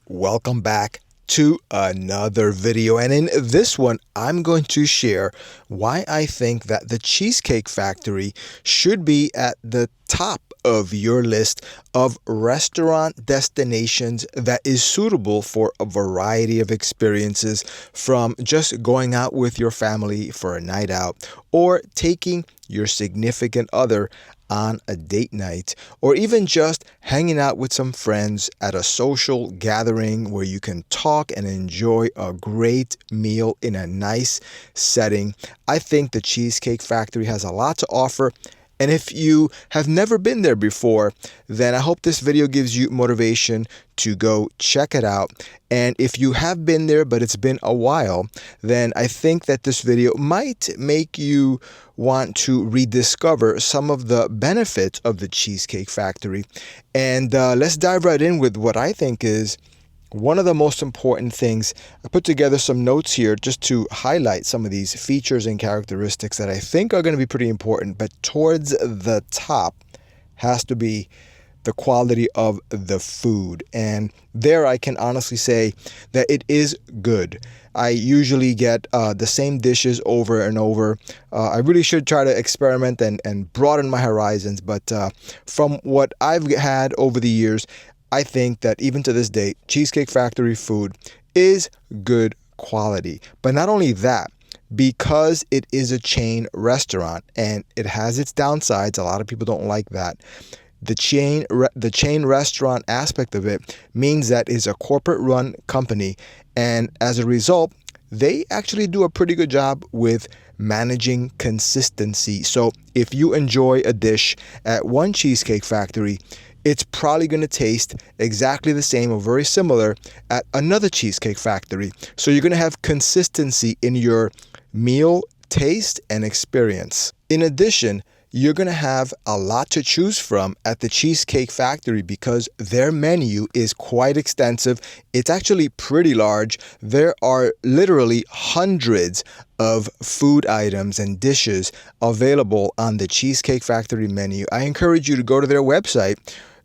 Welcome back to another video, and in this one I'm going to share why I think that the Cheesecake Factory should be at the top of your list of restaurant destinations that is suitable for a variety of experiences, from just going out with your family for a night out or taking your significant other on a date night, or even just hanging out with some friends at a social gathering where you can talk and enjoy a great meal in a nice setting. I think the Cheesecake Factory has a lot to offer. And if you have never been there before, then I hope this video gives you motivation to go check it out. And if you have been there, but it's been a while, then I think that this video might make you want to rediscover some of the benefits of the Cheesecake Factory. And let's dive right in with what I think is one of the most important things. I put together some notes here just to highlight some of these features and characteristics that I think are going to be pretty important, but towards the top has to be the quality of the food. And there I can honestly say that it is good. I usually get the same dishes over and over. I really should try to experiment and broaden my horizons, but from what I've had over the years, I think that even to this day, Cheesecake Factory food is good quality. But not only that, because it is a chain restaurant and it has its downsides, a lot of people don't like that. The chain restaurant aspect of it means that it's a corporate run company, and as a result, they actually do a pretty good job with managing consistency. So if you enjoy a dish at one Cheesecake Factory, it's probably going to taste exactly the same or very similar at another Cheesecake Factory. So you're going to have consistency in your meal, taste, and experience. In addition, you're going to have a lot to choose from at the Cheesecake Factory because their menu is quite extensive. It's actually pretty large. There are literally hundreds of food items and dishes available on the Cheesecake Factory menu. I encourage you to go to their website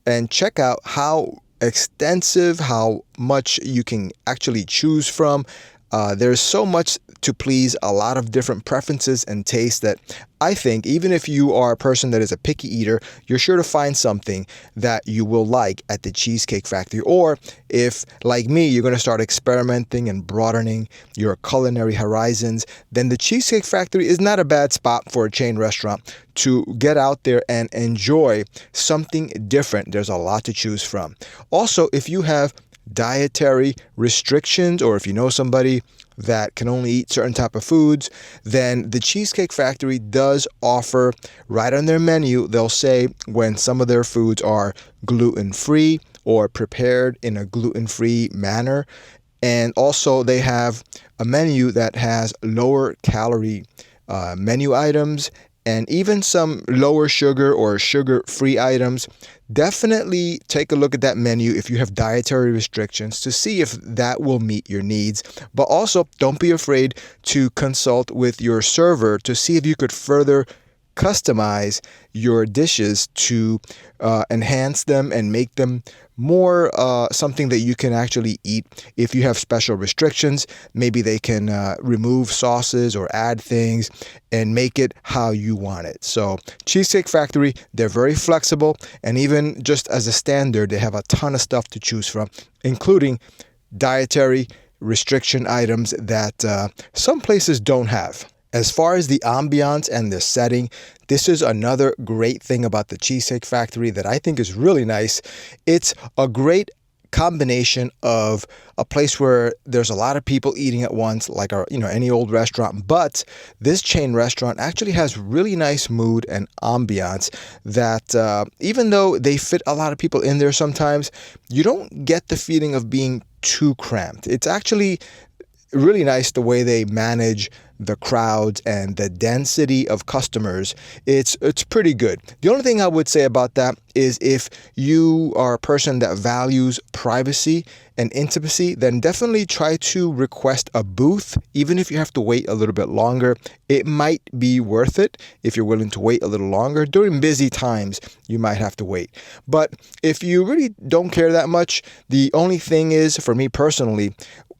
and check out how extensive, how much you can actually choose from. There's so much to please a lot of different preferences and tastes that I think even if you are a person that is a picky eater, you're sure to find something that you will like at the Cheesecake Factory. Or if, like me, you're going to start experimenting and broadening your culinary horizons, then the Cheesecake Factory is not a bad spot for a chain restaurant to get out there and enjoy something different. There's a lot to choose from. Also, if you have dietary restrictions, or if you know somebody that can only eat certain type of foods, then the Cheesecake Factory does offer right on their menu. They'll say when some of their foods are gluten-free or prepared in a gluten-free manner. And also they have a menu that has lower calorie menu items and even some lower sugar or sugar-free items. Definitely take a look at that menu if you have dietary restrictions to see if that will meet your needs. But also, don't be afraid to consult with your server to see if you could further customize your dishes to enhance them and make them more something that you can actually eat. If you have special restrictions, maybe they can remove sauces or add things and make it how you want it. So Cheesecake Factory, they're very flexible, and even just as a standard, they have a ton of stuff to choose from, including dietary restriction items that some places don't have. As far as the ambiance and the setting, this is another great thing about the Cheesecake Factory that I think is really nice. It's a great combination of a place where there's a lot of people eating at once, like any old restaurant, but this chain restaurant actually has really nice mood and ambiance that even though they fit a lot of people in there sometimes, you don't get the feeling of being too cramped. It's actually really nice the way they manage the crowds and the density of customers, it's pretty good. The only thing I would say about that is if you are a person that values privacy and intimacy, then definitely try to request a booth, even if you have to wait a little bit longer. It might be worth it if you're willing to wait a little longer. During busy times, you might have to wait. But if you really don't care that much, the only thing is, for me personally,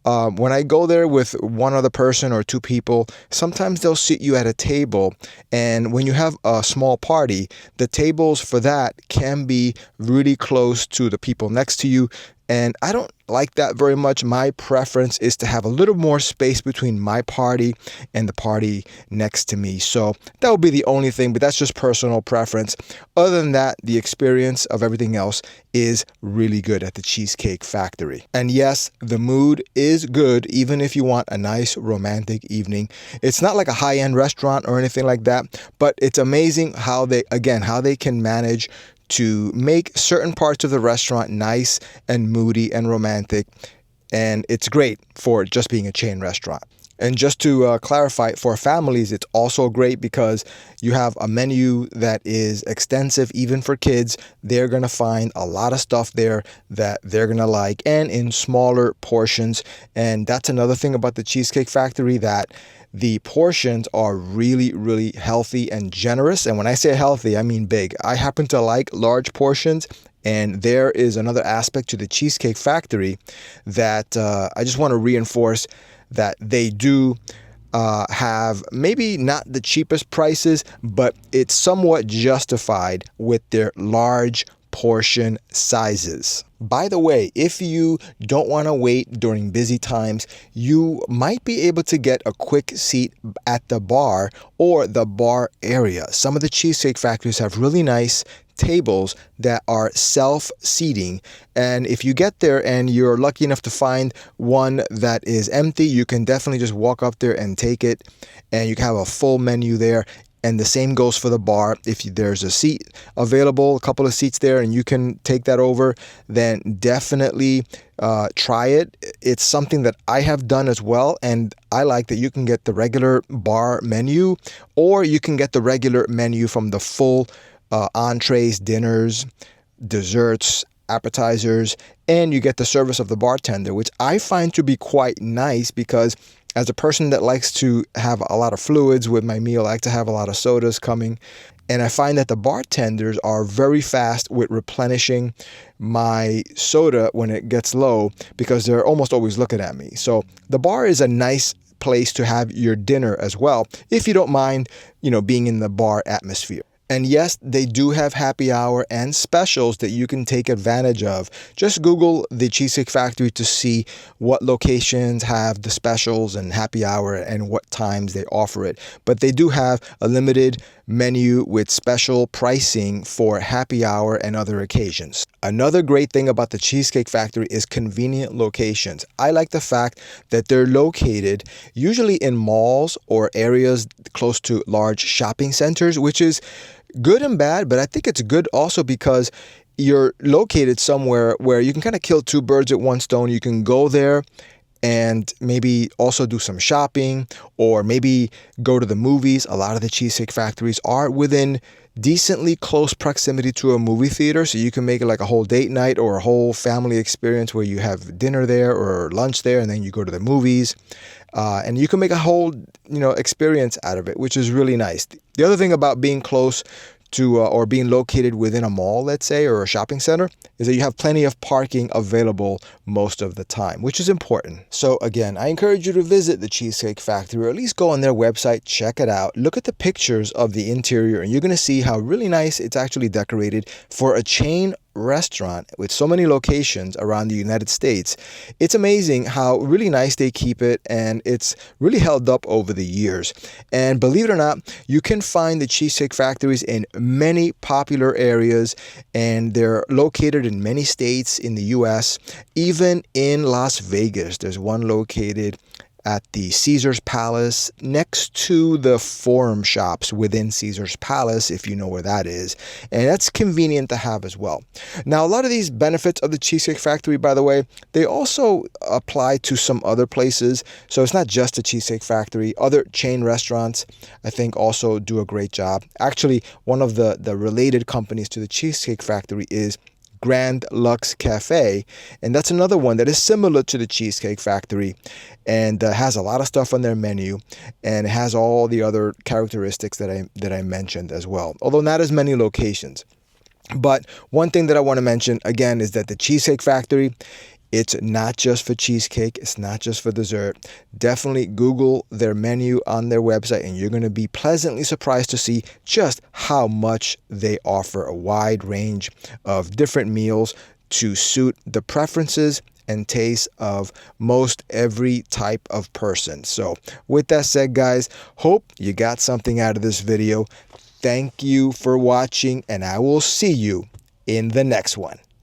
when I go there with one other person or two people, sometimes they'll sit you at a table. And when you have a small party, the tables for that can be really close to the people next to you. And I don't like that very much. My preference is to have a little more space between my party and the party next to me. So that would be the only thing, but that's just personal preference. Other than that, the experience of everything else is really good at the Cheesecake Factory. And yes, the mood is good, even if you want a nice romantic evening. It's not like a high-end restaurant or anything like that, but it's amazing how they can manage to make certain parts of the restaurant nice and moody and romantic. And it's great for just being a chain restaurant. And just to clarify, for families, it's also great because you have a menu that is extensive, even for kids. They're going to find a lot of stuff there that they're going to like, and in smaller portions. And that's another thing about the Cheesecake Factory, that the portions are really, really healthy and generous. And when I say healthy, I mean big. I happen to like large portions. And there is another aspect to the Cheesecake Factory that I just want to reinforce, that they do have maybe not the cheapest prices, but it's somewhat justified with their large portion sizes. By the way, if you don't want to wait during busy times, you might be able to get a quick seat at the bar or the bar area. Some of the Cheesecake Factories have really nice tables that are self-seating, and if you get there and you're lucky enough to find one that is empty, you can definitely just walk up there and take it, and you can have a full menu there. And the same goes for the bar. If there's a seat available, a couple of seats there, and you can take that over, then definitely try it. It's something that I have done as well, and I like that you can get the regular bar menu, or you can get the regular menu from the full entrees, dinners, desserts, appetizers, and you get the service of the bartender, which I find to be quite nice because as a person that likes to have a lot of fluids with my meal, I like to have a lot of sodas coming. And I find that the bartenders are very fast with replenishing my soda when it gets low because they're almost always looking at me. So the bar is a nice place to have your dinner as well, if you don't mind, being in the bar atmosphere. And yes, they do have happy hour and specials that you can take advantage of. Just Google the Cheesecake Factory to see what locations have the specials and happy hour and what times they offer it. But they do have a limited menu with special pricing for happy hour and other occasions. Another great thing about the Cheesecake Factory is convenient locations. I like the fact that they're located usually in malls or areas close to large shopping centers, which is good and bad, but I think it's good also because you're located somewhere where you can kind of kill two birds at one stone. You can go there and maybe also do some shopping, or maybe go to the movies. A lot of the Cheesecake Factories are within decently close proximity to a movie theater, so you can make it like a whole date night or a whole family experience where you have dinner there or lunch there and then you go to the movies. And you can make a whole, experience out of it, which is really nice. The other thing about being close to or being located within a mall, let's say, or a shopping center, is that you have plenty of parking available most of the time, which is important. So again, I encourage you to visit the Cheesecake Factory, or at least go on their website, check it out, look at the pictures of the interior, and you're going to see how really nice it's actually decorated for a chain restaurant with so many locations around the United States. It's amazing how really nice they keep it, and it's really held up over the years. And believe it or not, you can find the Cheesecake Factories in many popular areas, and they're located in many states in the US, even in Las Vegas. There's one located at the Caesar's Palace next to the Forum Shops within Caesar's Palace, if you know where that is. And that's convenient to have as well. Now, a lot of these benefits of the Cheesecake Factory, by the way, they also apply to some other places. So it's not just the Cheesecake Factory. Other chain restaurants, I think, also do a great job. Actually, one of the related companies to the Cheesecake Factory is Grand Lux Cafe, and that's another one that is similar to the Cheesecake Factory and has a lot of stuff on their menu, and it has all the other characteristics that I mentioned as well, although not as many locations. But one thing that I want to mention again is that the Cheesecake Factory, it's not just for cheesecake. It's not just for dessert. Definitely Google their menu on their website, and you're going to be pleasantly surprised to see just how much they offer, a wide range of different meals to suit the preferences and tastes of most every type of person. So with that said, guys, hope you got something out of this video. Thank you for watching, and I will see you in the next one.